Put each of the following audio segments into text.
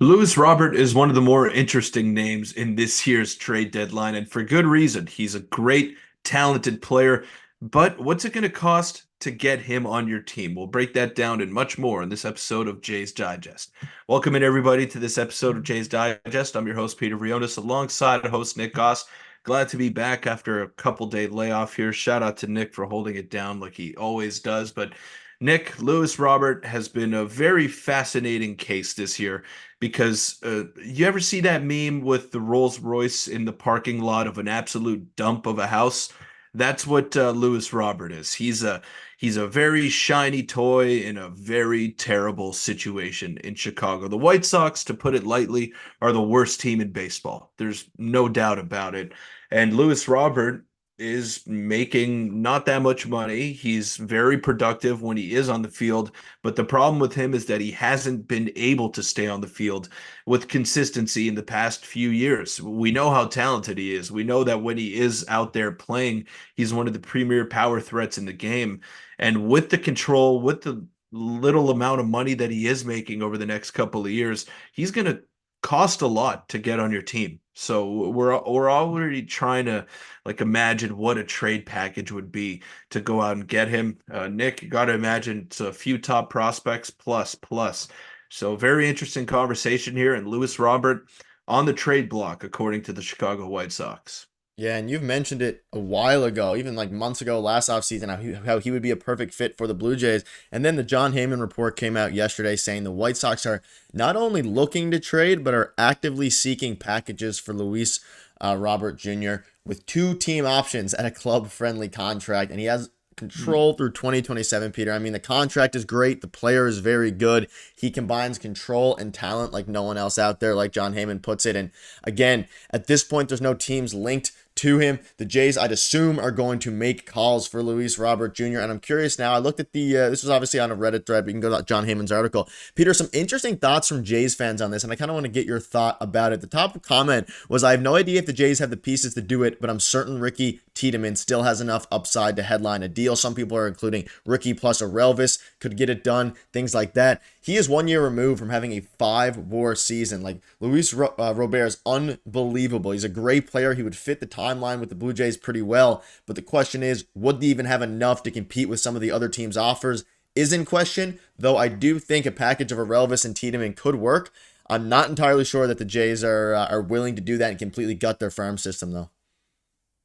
Lewis Robert is one of the more interesting names in this year's trade deadline, and for good reason. He's a great, talented player, but what's it going to cost to get him on your team? We'll break that down and much more in this episode of Jay's Digest. Welcome in everybody to this episode of Jay's Digest. I'm your host Peter Vryonis, alongside host Nick Goss. Glad to be back after a couple day layoff here. Shout out to Nick for holding it down like he always does. But Nick, Lewis Robert has been a very fascinating case this year because you ever see that meme with the Rolls Royce in the parking lot of an absolute dump of a house? That's what Lewis Robert is. He's a very shiny toy in a very terrible situation in Chicago. The White Sox, to put it lightly, are the worst team in baseball. There's no doubt about it. And Lewis Robert is making not that much money. He's very productive when he is on the field, but the problem with him is that he hasn't been able to stay on the field with consistency in the past few years. We know how talented he is. We know that when he is out there playing, he's one of the premier power threats in the game. And with the control, with the little amount of money that he is making over the next couple of years, he's going to cost a lot to get on your team. So we're already trying to like imagine what a trade package would be to go out and get him. Nick, you got to imagine it's a few top prospects plus. So very interesting conversation here. And Lewis Robert on the trade block, according to the Chicago White Sox. Yeah, and you've mentioned it a while ago, even like months ago, last offseason, how he would be a perfect fit for the Blue Jays. And then the John Heyman report came out yesterday saying the White Sox are not only looking to trade, but are actively seeking packages for Luis Robert Jr. with two team options at a club-friendly contract. And he has control through 2027, Peter. I mean, the contract is great. The player is very good. He combines control and talent like no one else out there, like John Heyman puts it. And again, at this point, there's no teams linked to him. The Jays, I'd assume, are going to make calls for Luis Robert Jr. And I'm curious now. I looked at this was obviously on a Reddit thread, but you can go to John Heyman's article. Peter, some interesting thoughts from Jays fans on this, and I kind of want to get your thought about it. The top comment was, I have no idea if the Jays have the pieces to do it, but I'm certain Ricky Tiedemann still has enough upside to headline a deal. Some people are including Ricky plus a Relvis could get it done, things like that. He is 1 year removed from having a 5 WAR season. Like Luis Robert is unbelievable. He's a great player. He would fit the timeline with the Blue Jays pretty well. But the question is, would they even have enough to compete with some of the other teams' offers? Is in question, though I do think a package of a Relvis and Tiedemann could work. I'm not entirely sure that the Jays are willing to do that and completely gut their farm system, though.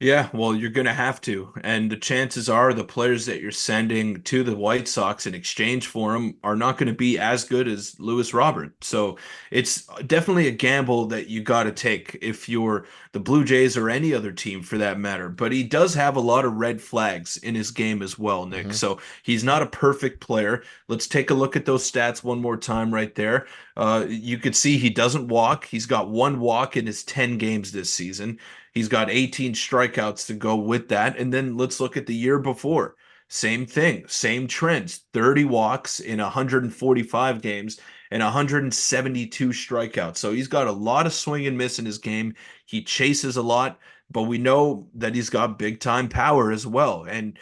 Yeah, well, you're going to have to. And the chances are the players that you're sending to the White Sox in exchange for him are not going to be as good as Lewis Robert. So it's definitely a gamble that you got to take if you're the Blue Jays or any other team for that matter. But he does have a lot of red flags in his game as well, Nick. Mm-hmm. So he's not a perfect player. Let's take a look at those stats one more time right there. You could see he doesn't walk. He's got one walk in his 10 games this season. He's got 18 strikeouts to go with that. And then let's look at the year before. Same thing, same trends. 30 walks in 145 games and 172 strikeouts. So he's got a lot of swing and miss in his game. He chases a lot, but we know that he's got big time power as well. And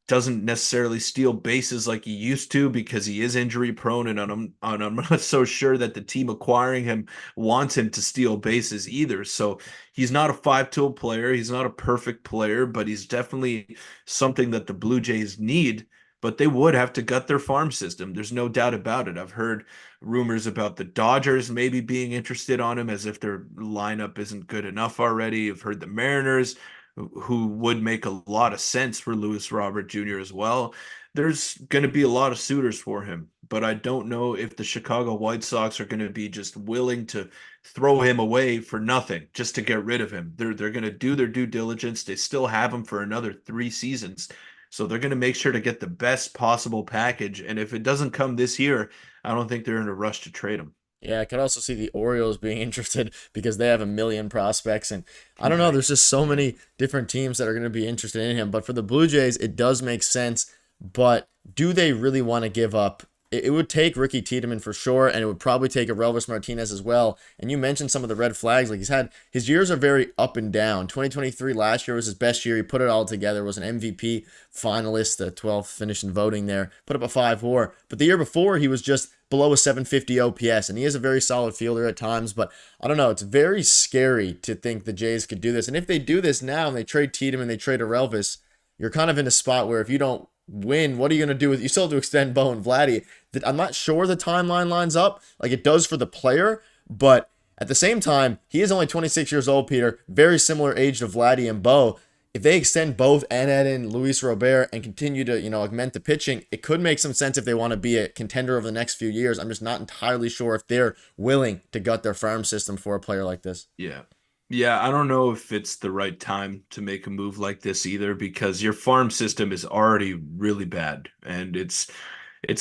doesn't necessarily steal bases like he used to because he is injury prone, and I'm not so sure that the team acquiring him wants him to steal bases either. So he's not a five-tool player. He's not a perfect player, but he's definitely something that the Blue Jays need. But they would have to gut their farm system. There's no doubt about it. I've heard rumors about the Dodgers maybe being interested on him as if their lineup isn't good enough already. I've heard the Mariners who would make a lot of sense for Lewis Robert Jr. as well. There's going to be a lot of suitors for him, but I don't know if the Chicago White Sox are going to be just willing to throw him away for nothing just to get rid of him. They're going to do their due diligence. They still have him for another 3 seasons. So they're going to make sure to get the best possible package. And if it doesn't come this year, I don't think they're in a rush to trade him. Yeah, I could also see the Orioles being interested because they have a million prospects. And I don't know, Right. there's just so many different teams that are going to be interested in him. But for the Blue Jays, it does make sense. But do they really want to give up it would take Ricky Tiedemann for sure, and it would probably take a Relvis Martinez as well. And you mentioned some of the red flags. Like his years are very up and down. 2023 last year was his best year. He put it all together. Was an MVP finalist, the 12th finish in voting there. Put up a 5.4. But the year before, he was just below a 750 OPS, and he is a very solid fielder at times. But I don't know. It's very scary to think the Jays could do this. And if they do this now and they trade Tiedemann, they trade a Relvis, you're kind of in a spot where if you don't win, what are you going to do with, you still have to extend Bo and Vladdy. I'm not sure the timeline lines up like it does for the player, but at the same time, he is only 26 years old, Peter, very similar age to Vladdy and Bo. If they extend both and add in Luis Robert and continue to, augment the pitching, it could make some sense if they want to be a contender over the next few years. I'm just not entirely sure if they're willing to gut their farm system for a player like this. Yeah. Yeah, I don't know if it's the right time to make a move like this either because your farm system is already really bad and it's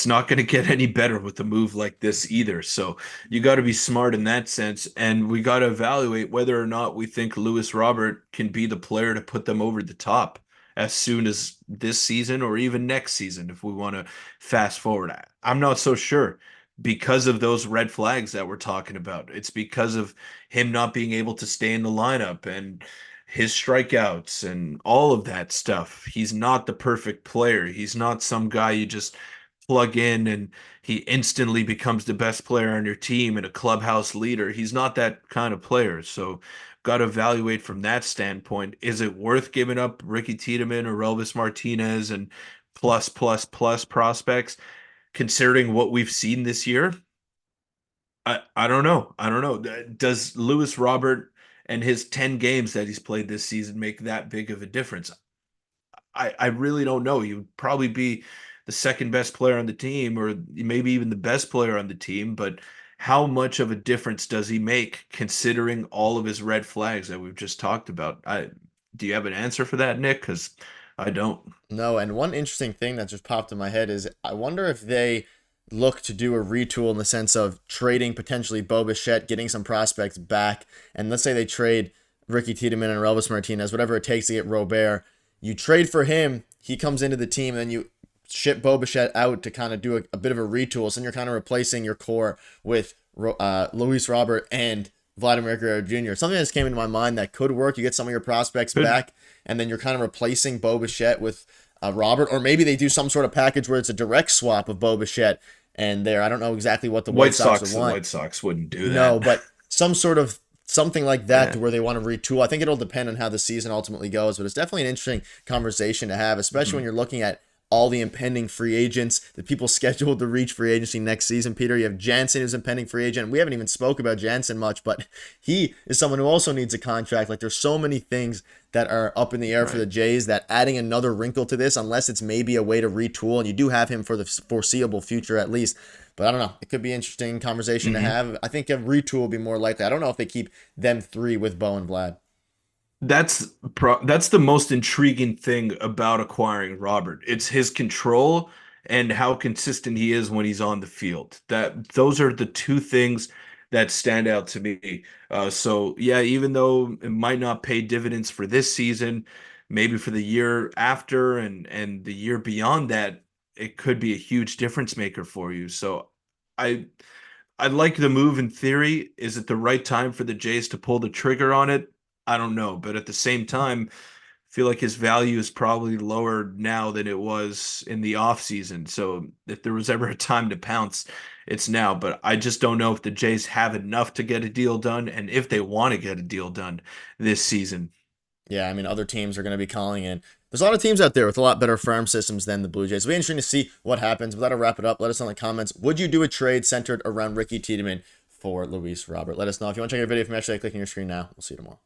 not going to get any better with a move like this either. So you got to be smart in that sense and we got to evaluate whether or not we think Luis Robert can be the player to put them over the top as soon as this season or even next season if we want to fast forward. I'm not so sure because of those red flags that we're talking about. It's because of him not being able to stay in the lineup and his strikeouts and all of that stuff. He's not the perfect player. He's not some guy you just plug in and he instantly becomes the best player on your team and a clubhouse leader. He's not that kind of player. So got to evaluate from that standpoint. Is it worth giving up Ricky Tiedemann or Relvis Martinez and plus prospects considering what we've seen this year? I don't know. I don't know. Does Luis Robert and his 10 games that he's played this season make that big of a difference? I really don't know. He would probably be the second best player on the team, or maybe even the best player on the team. But how much of a difference does he make considering all of his red flags that we've just talked about? Do you have an answer for that, Nick? Because I don't. No, and one interesting thing that just popped in my head is I wonder if they look to do a retool in the sense of trading potentially Bo Bichette, getting some prospects back, and let's say they trade Ricky Tiedemann and Relvis Martinez, whatever it takes to get Robert. You trade for him, he comes into the team, and then you ship Bo Bichette out to kind of do a bit of a retool. So then you're kind of replacing your core with Luis Robert and Vladimir Guerrero Jr. Something that just came into my mind that could work. You get some of your prospects back, and then you're kind of replacing Bo Bichette with Robert, or maybe they do some sort of package where it's a direct swap of Bo Bichette and there. I don't know exactly what the White Sox would want. The White Sox wouldn't do that. No, but some sort of something like that to where they want to retool. I think it'll depend on how the season ultimately goes, but it's definitely an interesting conversation to have, especially when you're looking at all the impending free agents, the people scheduled to reach free agency next season. Peter, you have Jansen, who's impending free agent. We haven't even spoke about Jansen much, but he is someone who also needs a contract. Like, there's so many things that are up in the air for the Jays that adding another wrinkle to this, unless it's maybe a way to retool, and you do have him for the foreseeable future at least. But I don't know. It could be an interesting conversation to have. I think a retool will be more likely. I don't know if they keep them three with Bo and Vlad. That's the most intriguing thing about acquiring Robert. It's his control and how consistent he is when he's on the field. Those are the two things that stand out to me. So yeah, even though it might not pay dividends for this season, maybe for the year after and the year beyond that, it could be a huge difference maker for you. So I I like the move in theory. Is it the right time for the Jays to pull the trigger on it? I don't know, but at the same time, I feel like his value is probably lower now than it was in the offseason. So if there was ever a time to pounce, it's now. But I just don't know if the Jays have enough to get a deal done and if they want to get a deal done this season. Yeah, I mean, other teams are going to be calling in. There's a lot of teams out there with a lot better farm systems than the Blue Jays. It'll be interesting to see what happens. But that'll wrap it up. Let us know in the comments. Would you do a trade centered around Ricky Tiedemann for Luis Robert? Let us know. If you want to check out a video from yesterday, click on your screen now. We'll see you tomorrow.